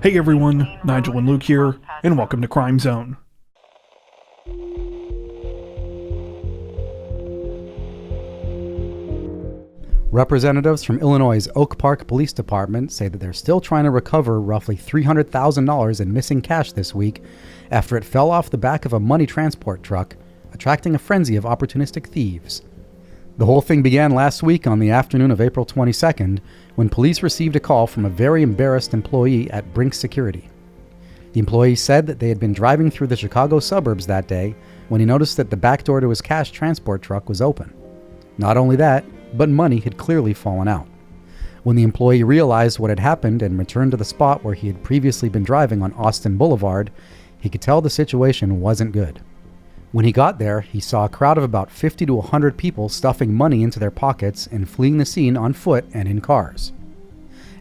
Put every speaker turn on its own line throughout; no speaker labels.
Hey everyone, Nigel and Luke here, and welcome to Crime Zone.
Representatives from Illinois' Oak Park Police Department say that they're still trying to recover roughly $300,000 in missing cash this week after it fell off the back of a money transport truck, attracting a frenzy of opportunistic thieves. The whole thing began last week on the afternoon of April 22nd when police received a call from a very embarrassed employee at Brink Security. The employee said that they had been driving through the Chicago suburbs that day when he noticed that the back door to his cash transport truck was open. Not only that, but money had clearly fallen out. When the employee realized what had happened and returned to the spot where he had previously been driving on Austin Boulevard, he could tell the situation wasn't good. When he got there, he saw a crowd of about 50 to 100 people stuffing money into their pockets and fleeing the scene on foot and in cars.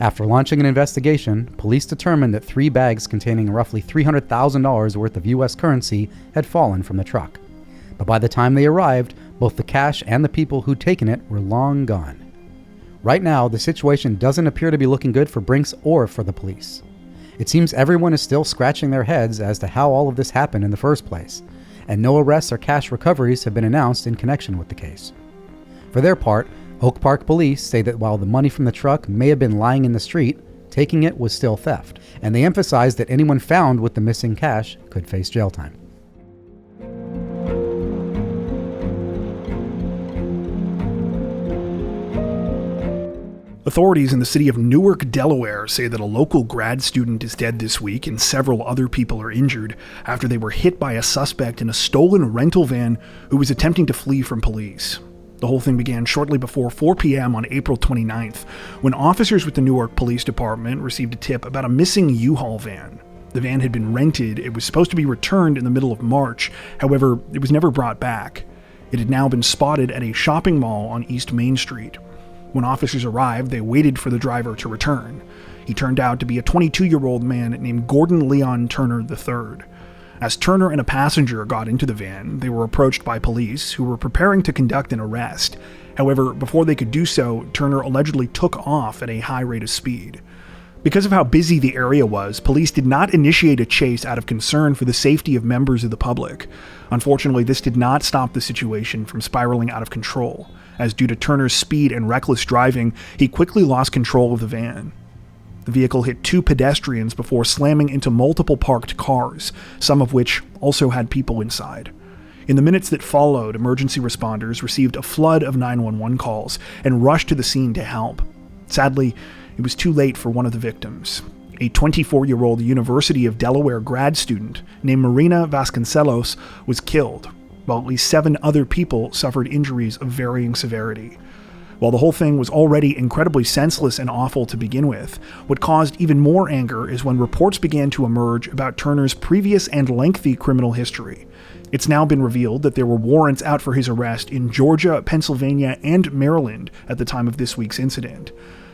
After launching an investigation, police determined that 3 bags containing roughly $300,000 worth of U.S. currency had fallen from the truck. But by the time they arrived, both the cash and the people who'd taken it were long gone. Right now, the situation doesn't appear to be looking good for Brinks or for the police. It seems everyone is still scratching their heads as to how all of this happened in the first place, and no arrests or cash recoveries have been announced in connection with the case. For their part, Oak Park police say that while the money from the truck may have been lying in the street, taking it was still theft, and they emphasize that anyone found with the missing cash could face jail time.
Authorities in the city of Newark, Delaware say that a local grad student is dead this week and several other people are injured after they were hit by a suspect in a stolen rental van who was attempting to flee from police. The whole thing began shortly before 4 p.m. on April 29th, when officers with the Newark Police Department received a tip about a missing U-Haul van. The van had been rented. It was supposed to be returned in the middle of March. However, it was never brought back. It had now been spotted at a shopping mall on East Main Street. When officers arrived, they waited for the driver to return. He turned out to be a 22-year-old man named Gordon Leon Turner III. As Turner and a passenger got into the van, they were approached by police who were preparing to conduct an arrest. However, before they could do so, Turner allegedly took off at a high rate of speed. Because of how busy the area was, police did not initiate a chase out of concern for the safety of members of the public. Unfortunately, this did not stop the situation from spiraling out of control, as due to Turner's speed and reckless driving, he quickly lost control of the van. The vehicle hit 2 pedestrians before slamming into multiple parked cars, some of which also had people inside. In the minutes that followed, emergency responders received a flood of 911 calls and rushed to the scene to help. Sadly, it was too late for one of the victims. A 24-year-old University of Delaware grad student named Marina Vasconcelos was killed, while at least 7 other people suffered injuries of varying severity. While the whole thing was already incredibly senseless and awful to begin with, what caused even more anger is when reports began to emerge about Turner's previous and lengthy criminal history. It's now been revealed that there were warrants out for his arrest in Georgia, Pennsylvania, and Maryland at the time of this week's incident.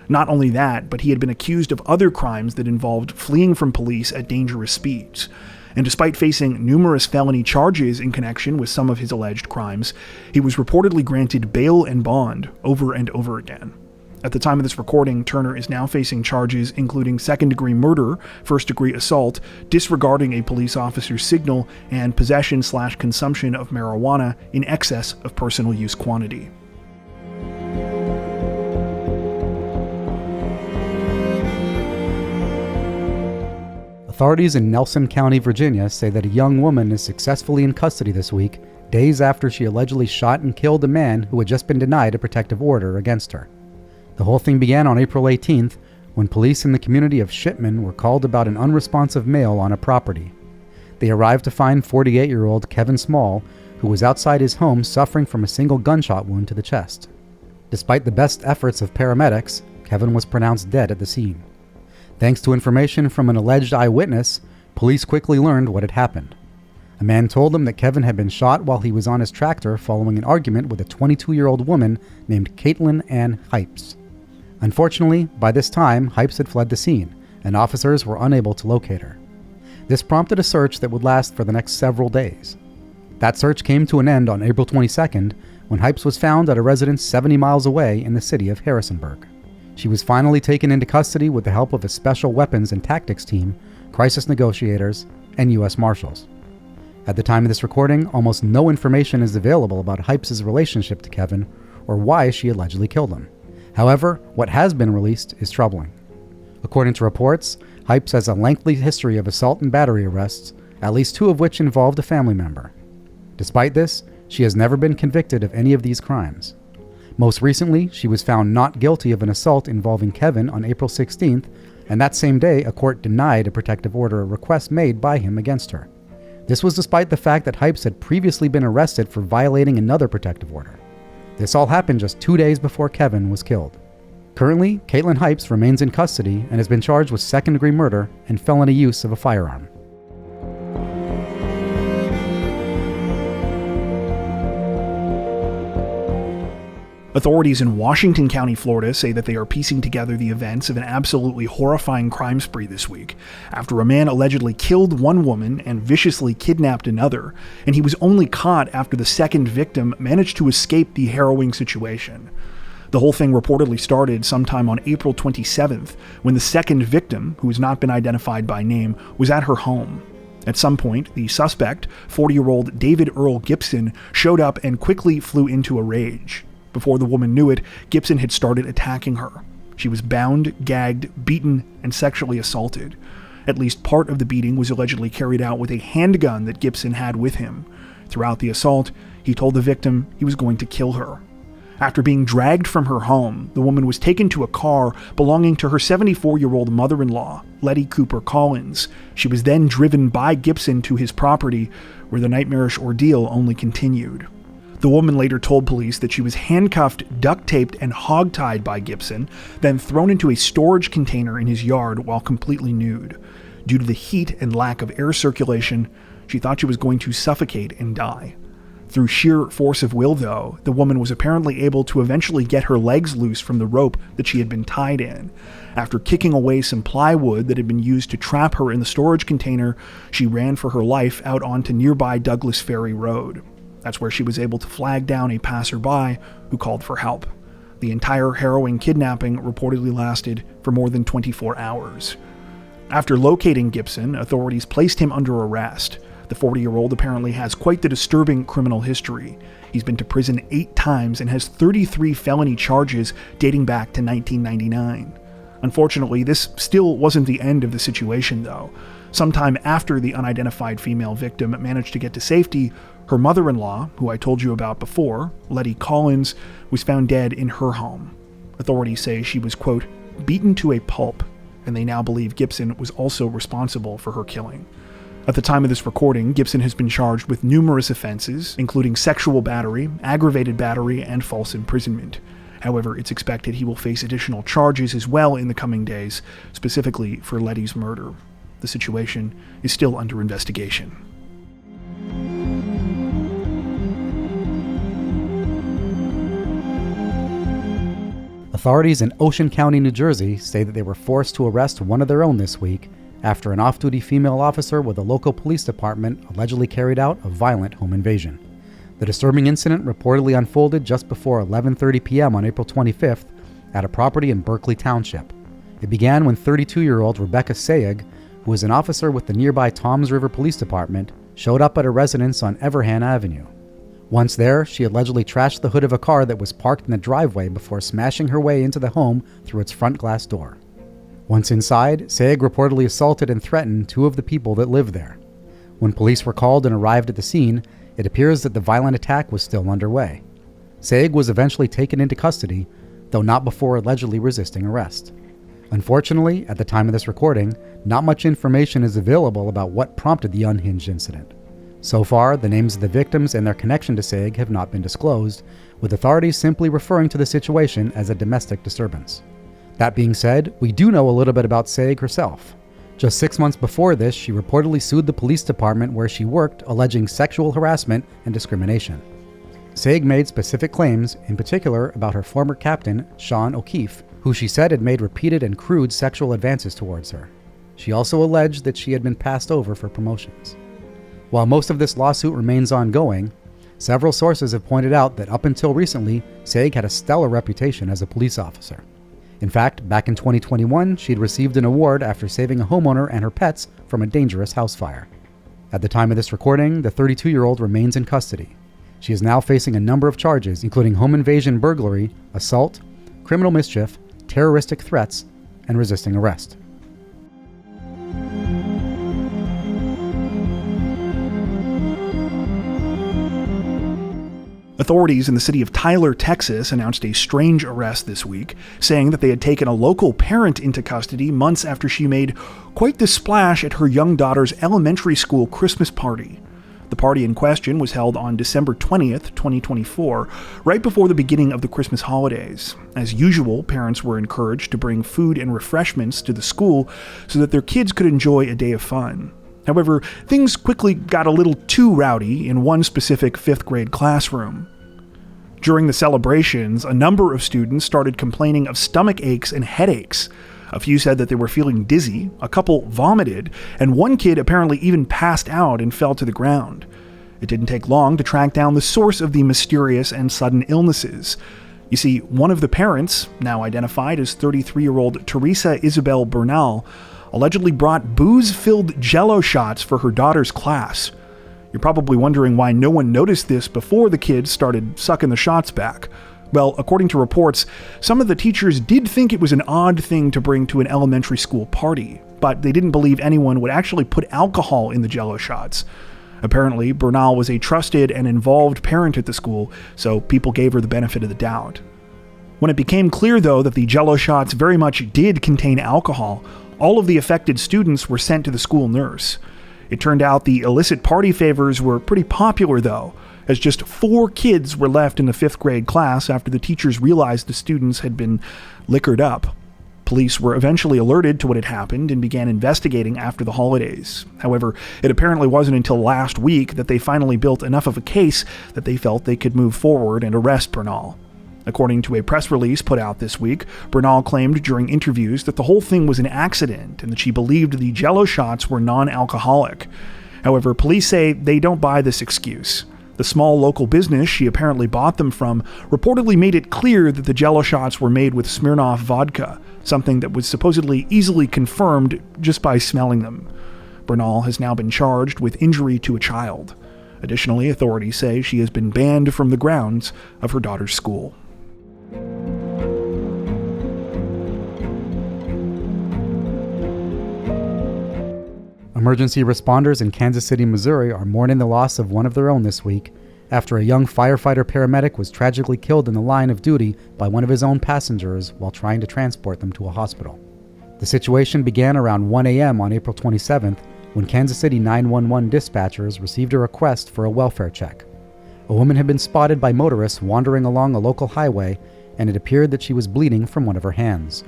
Not only that, but he had been accused of other crimes that involved fleeing from police at dangerous speeds. And despite facing numerous felony charges in connection with some of his alleged crimes, he was reportedly granted bail and bond over and over again. At the time of this recording, Turner is now facing charges including second-degree murder, first-degree assault, disregarding a police officer's signal, and possession/consumption of marijuana in excess of personal use quantity.
Authorities in Nelson County, Virginia say that a young woman is successfully in custody this week, days after she allegedly shot and killed a man who had just been denied a protective order against her. The whole thing began on April 18th when police in the community of Shipman were called about an unresponsive male on a property. They arrived to find 48-year-old Kevin Small, who was outside his home suffering from a single gunshot wound to the chest. Despite the best efforts of paramedics, Kevin was pronounced dead at the scene. Thanks to information from an alleged eyewitness, police quickly learned what had happened. A man told them that Kevin had been shot while he was on his tractor following an argument with a 22-year-old woman named Caitlin Ann Hypes. Unfortunately, by this time, Hypes had fled the scene, and officers were unable to locate her. This prompted a search that would last for the next several days. That search came to an end on April 22nd when Hypes was found at a residence 70 miles away in the city of Harrisonburg. She was finally taken into custody with the help of a special weapons and tactics team, crisis negotiators, and U.S. Marshals. At the time of this recording, almost no information is available about Hypes' relationship to Kevin or why she allegedly killed him. However, what has been released is troubling. According to reports, Hypes has a lengthy history of assault and battery arrests, at least 2 of which involved a family member. Despite this, she has never been convicted of any of these crimes. Most recently, she was found not guilty of an assault involving Kevin on April 16th, and that same day, a court denied a protective order request made by him against her. This was despite the fact that Hypes had previously been arrested for violating another protective order. This all happened just 2 days before Kevin was killed. Currently, Caitlin Hypes remains in custody and has been charged with second-degree murder and felony use of a firearm.
Authorities in Washington County, Florida say that they are piecing together the events of an absolutely horrifying crime spree this week, after a man allegedly killed one woman and viciously kidnapped another, and he was only caught after the second victim managed to escape the harrowing situation. The whole thing reportedly started sometime on April 27th, when the second victim, who has not been identified by name, was at her home. At some point, the suspect, 40-year-old David Earl Gibson, showed up and quickly flew into a rage. Before the woman knew it, Gibson had started attacking her. She was bound, gagged, beaten, and sexually assaulted. At least part of the beating was allegedly carried out with a handgun that Gibson had with him. Throughout the assault, he told the victim he was going to kill her. After being dragged from her home, the woman was taken to a car belonging to her 74-year-old mother-in-law, Letty Cooper Collins. She was then driven by Gibson to his property, where the nightmarish ordeal only continued. The woman later told police that she was handcuffed, duct-taped, and hog-tied by Gibson, then thrown into a storage container in his yard while completely nude. Due to the heat and lack of air circulation, she thought she was going to suffocate and die. Through sheer force of will, though, the woman was apparently able to eventually get her legs loose from the rope that she had been tied in. After kicking away some plywood that had been used to trap her in the storage container, she ran for her life out onto nearby Douglas Ferry Road. That's where she was able to flag down a passerby who called for help. The entire harrowing kidnapping reportedly lasted for more than 24 hours. After locating Gibson, authorities placed him under arrest. The 40-year-old apparently has quite the disturbing criminal history. He's been to prison 8 times and has 33 felony charges dating back to 1999. Unfortunately, this still wasn't the end of the situation, though. Sometime after the unidentified female victim managed to get to safety, her mother-in-law, who I told you about before, Letty Collins, was found dead in her home. Authorities say she was, quote, beaten to a pulp, and they now believe Gibson was also responsible for her killing. At the time of this recording, Gibson has been charged with numerous offenses, including sexual battery, aggravated battery, and false imprisonment. However, it's expected he will face additional charges as well in the coming days, specifically for Letty's murder. The situation is still under investigation.
Authorities in Ocean County, New Jersey say that they were forced to arrest one of their own this week after an off-duty female officer with a local police department allegedly carried out a violent home invasion. The disturbing incident reportedly unfolded just before 11:30 p.m. on April 25th at a property in Berkeley Township. It began when 32-year-old Rebecca Sayeg, who was an officer with the nearby Toms River Police Department, showed up at a residence on Everhand Avenue. Once there, she allegedly trashed the hood of a car that was parked in the driveway before smashing her way into the home through its front glass door. Once inside, Sayeg reportedly assaulted and threatened 2 of the people that lived there. When police were called and arrived at the scene, it appears that the violent attack was still underway. Sayeg was eventually taken into custody, though not before allegedly resisting arrest. Unfortunately, at the time of this recording, not much information is available about what prompted the unhinged incident. So far, the names of the victims and their connection to Sayeg have not been disclosed, with authorities simply referring to the situation as a domestic disturbance. That being said, we do know a little bit about Sayeg herself. Just 6 months before this, she reportedly sued the police department where she worked, alleging sexual harassment and discrimination. Sayeg made specific claims, in particular about her former captain, Sean O'Keefe, who she said had made repeated and crude sexual advances towards her. She also alleged that she had been passed over for promotions. While most of this lawsuit remains ongoing, several sources have pointed out that up until recently, Sayeg had a stellar reputation as a police officer. In fact, back in 2021, she'd received an award after saving a homeowner and her pets from a dangerous house fire. At the time of this recording, the 32-year-old remains in custody. She is now facing a number of charges, including home invasion burglary, assault, criminal mischief, terroristic threats, and resisting arrest.
Authorities in the city of Tyler, Texas, announced a strange arrest this week, saying that they had taken a local parent into custody months after she made quite the splash at her young daughter's elementary school Christmas party. The party in question was held on December 20th, 2024, right before the beginning of the Christmas holidays. As usual, parents were encouraged to bring food and refreshments to the school so that their kids could enjoy a day of fun. However, things quickly got a little too rowdy in one specific 5th grade classroom. During the celebrations, a number of students started complaining of stomach aches and headaches. A few said that they were feeling dizzy, a couple vomited, and one kid apparently even passed out and fell to the ground. It didn't take long to track down the source of the mysterious and sudden illnesses. You see, one of the parents, now identified as 33-year-old Teresa Isabel Bernal, allegedly brought booze-filled Jell-O shots for her daughter's class. You're probably wondering why no one noticed this before the kids started sucking the shots back. Well, according to reports, some of the teachers did think it was an odd thing to bring to an elementary school party, but they didn't believe anyone would actually put alcohol in the Jell-O shots. Apparently, Bernal was a trusted and involved parent at the school, so people gave her the benefit of the doubt. When it became clear, though, that the Jell-O shots very much did contain alcohol, all of the affected students were sent to the school nurse. It turned out the illicit party favors were pretty popular, though, as just 4 kids were left in the 5th grade class after the teachers realized the students had been liquored up. Police were eventually alerted to what had happened and began investigating after the holidays. However, it apparently wasn't until last week that they finally built enough of a case that they felt they could move forward and arrest Bernal. According to a press release put out this week, Bernal claimed during interviews that the whole thing was an accident and that she believed the Jell-O shots were non-alcoholic. However, police say they don't buy this excuse. The small local business she apparently bought them from reportedly made it clear that the Jell-O shots were made with Smirnoff vodka, something that was supposedly easily confirmed just by smelling them. Bernal has now been charged with injury to a child. Additionally, authorities say she has been banned from the grounds of her daughter's school.
Emergency responders in Kansas City, Missouri are mourning the loss of one of their own this week after a young firefighter-paramedic was tragically killed in the line of duty by one of his own passengers while trying to transport them to a hospital. The situation began around 1 a.m. on April 27th when Kansas City 911 dispatchers received a request for a welfare check. A woman had been spotted by motorists wandering along a local highway, and it appeared that she was bleeding from one of her hands.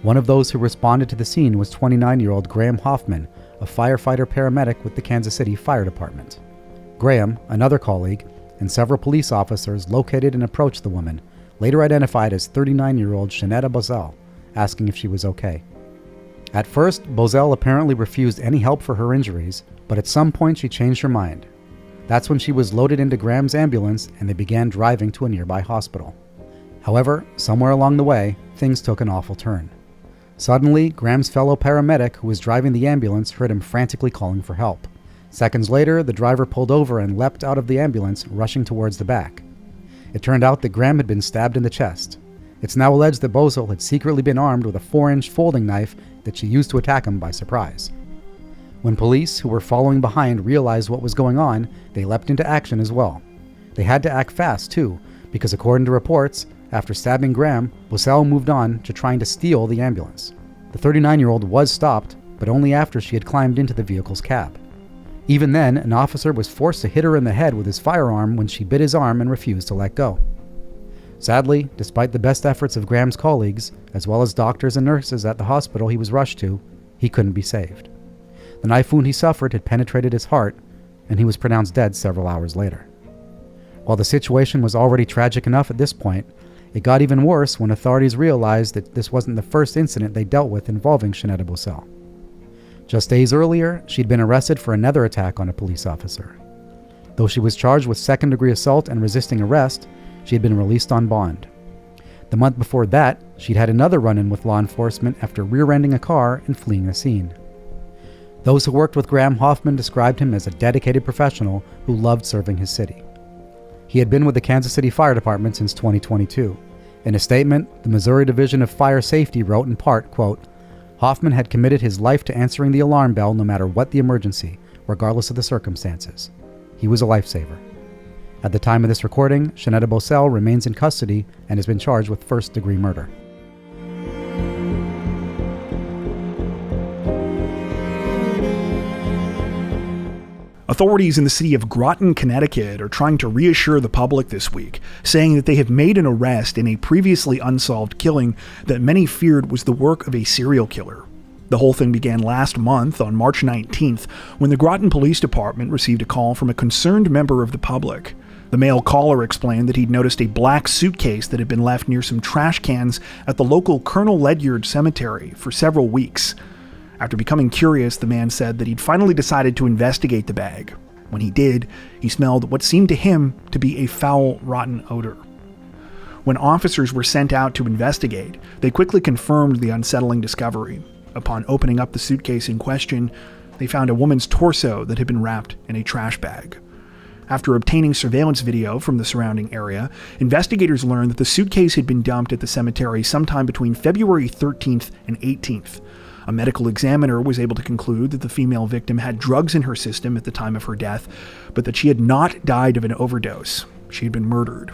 One of those who responded to the scene was 29-year-old Graham Hoffman, a firefighter-paramedic with the Kansas City Fire Department. Graham, another colleague, and several police officers located and approached the woman, later identified as 39-year-old Shanetta Bozell, asking if she was okay. At first, Bozell apparently refused any help for her injuries, but at some point she changed her mind. That's when she was loaded into Graham's ambulance and they began driving to a nearby hospital. However, somewhere along the way, things took an awful turn. Suddenly, Graham's fellow paramedic who was driving the ambulance heard him frantically calling for help. Seconds later, the driver pulled over and leapt out of the ambulance, rushing towards the back. It turned out that Graham had been stabbed in the chest. It's now alleged that Bozell had secretly been armed with a 4-inch folding knife that she used to attack him by surprise. When police, who were following behind, realized what was going on, they leapt into action as well. They had to act fast, too, because according to reports, after stabbing Graham, Bozell moved on to trying to steal the ambulance. The 39-year-old was stopped, but only after she had climbed into the vehicle's cab. Even then, an officer was forced to hit her in the head with his firearm when she bit his arm and refused to let go. Sadly, despite the best efforts of Graham's colleagues, as well as doctors and nurses at the hospital he was rushed to, he couldn't be saved. The knife wound he suffered had penetrated his heart, and he was pronounced dead several hours later. While the situation was already tragic enough at this point, it got even worse when authorities realized that this wasn't the first incident they dealt with involving Shanetta Bozell. Just days earlier, she'd been arrested for another attack on a police officer. Though she was charged with second-degree assault and resisting arrest, she had been released on bond. The month before that, she'd had another run-in with law enforcement after rear-ending a car and fleeing the scene. Those who worked with Graham Hoffman described him as a dedicated professional who loved serving his city. He had been with the Kansas City Fire Department since 2022. In a statement, the Missouri Division of Fire Safety wrote in part, quote, "Hoffman had committed his life to answering the alarm bell no matter what the emergency, regardless of the circumstances. He was a lifesaver." At the time of this recording, Shanetta Bosell remains in custody and has been charged with first-degree murder.
Authorities in the city of Groton, Connecticut are trying to reassure the public this week, saying that they have made an arrest in a previously unsolved killing that many feared was the work of a serial killer. The whole thing began last month on March 19th when the Groton Police Department received a call from a concerned member of the public. The male caller explained that he'd noticed a black suitcase that had been left near some trash cans at the local Colonel Ledyard Cemetery for several weeks. After becoming curious, the man said that he'd finally decided to investigate the bag. When he did, he smelled what seemed to him to be a foul, rotten odor. When officers were sent out to investigate, they quickly confirmed the unsettling discovery. Upon opening up the suitcase in question, they found a woman's torso that had been wrapped in a trash bag. After obtaining surveillance video from the surrounding area, investigators learned that the suitcase had been dumped at the cemetery sometime between February 13th and 18th. A medical examiner was able to conclude that the female victim had drugs in her system at the time of her death, but that she had not died of an overdose. She had been murdered.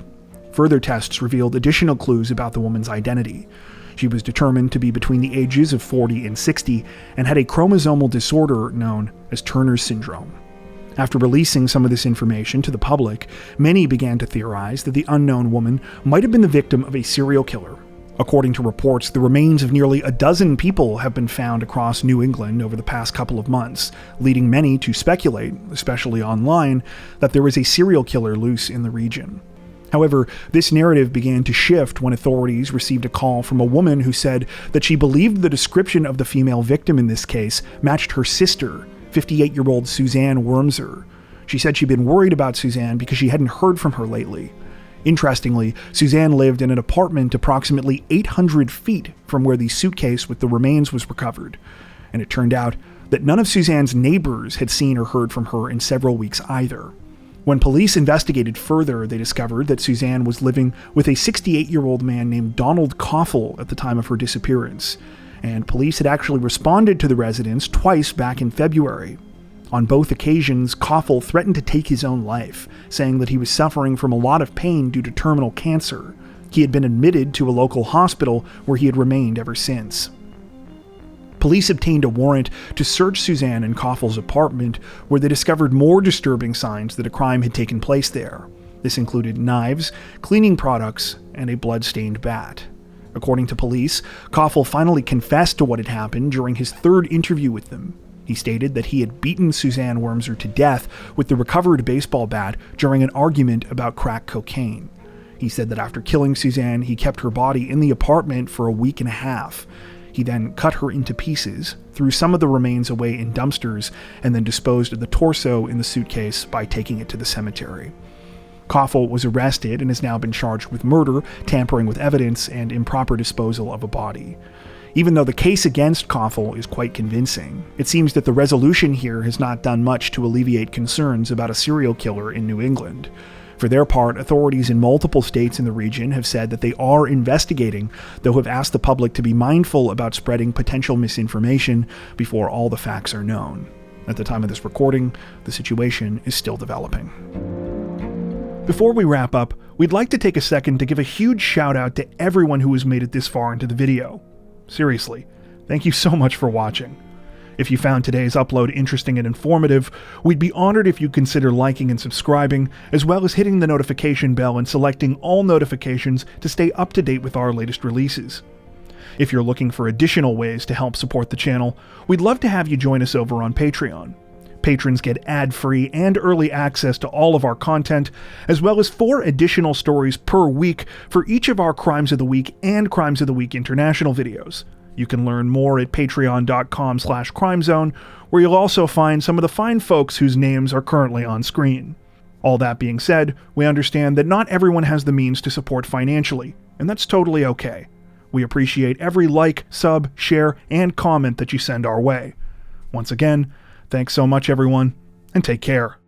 Further tests revealed additional clues about the woman's identity. She was determined to be between the ages of 40 and 60 and had a chromosomal disorder known as Turner's syndrome. After releasing some of this information to the public, many began to theorize that the unknown woman might have been the victim of a serial killer. According to reports, the remains of nearly a dozen people have been found across New England over the past couple of months, leading many to speculate, especially online, that there was a serial killer loose in the region. However, this narrative began to shift when authorities received a call from a woman who said that she believed the description of the female victim in this case matched her sister, 58-year-old Suzanne Wormser. She said she'd been worried about Suzanne because she hadn't heard from her lately. Interestingly, Suzanne lived in an apartment approximately 800 feet from where the suitcase with the remains was recovered, and it turned out that none of Suzanne's neighbors had seen or heard from her in several weeks either. When police investigated further, they discovered that Suzanne was living with a 68-year-old man named Donald Koffel at the time of her disappearance, and police had actually responded to the residence twice back in February. On both occasions, Koffel threatened to take his own life, saying that he was suffering from a lot of pain due to terminal cancer. He had been admitted to a local hospital where he had remained ever since. Police obtained a warrant to search Suzanne and Koffel's apartment, where they discovered more disturbing signs that a crime had taken place there. This included knives, cleaning products, and a blood-stained bat. According to police, Koffel finally confessed to what had happened during his third interview with them. He stated that he had beaten Suzanne Wormser to death with the recovered baseball bat during an argument about crack cocaine. He said that after killing Suzanne, he kept her body in the apartment for a week and a half. He then cut her into pieces, threw some of the remains away in dumpsters, and then disposed of the torso in the suitcase by taking it to the cemetery. Koffel was arrested and has now been charged with murder, tampering with evidence, and improper disposal of a body. Even though the case against Koffel is quite convincing, it seems that the resolution here has not done much to alleviate concerns about a serial killer in New England. For their part, authorities in multiple states in the region have said that they are investigating, though have asked the public to be mindful about spreading potential misinformation before all the facts are known. At the time of this recording, the situation is still developing. Before we wrap up, we'd like to take a second to give a huge shout out to everyone who has made it this far into the video. Seriously, thank you so much for watching. If you found today's upload interesting and informative, we'd be honored if you consider liking and subscribing, as well as hitting the notification bell and selecting all notifications to stay up to date with our latest releases. If you're looking for additional ways to help support the channel, we'd love to have you join us over on Patreon. Patrons get ad-free and early access to all of our content, as well as 4 additional stories per week for each of our Crimes of the Week and Crimes of the Week International videos. You can learn more at patreon.com/crimezone, where you'll also find some of the fine folks whose names are currently on screen. All that being said, we understand that not everyone has the means to support financially, and that's totally okay. We appreciate every like, sub, share, and comment that you send our way. Once again, thanks so much everyone, and take care.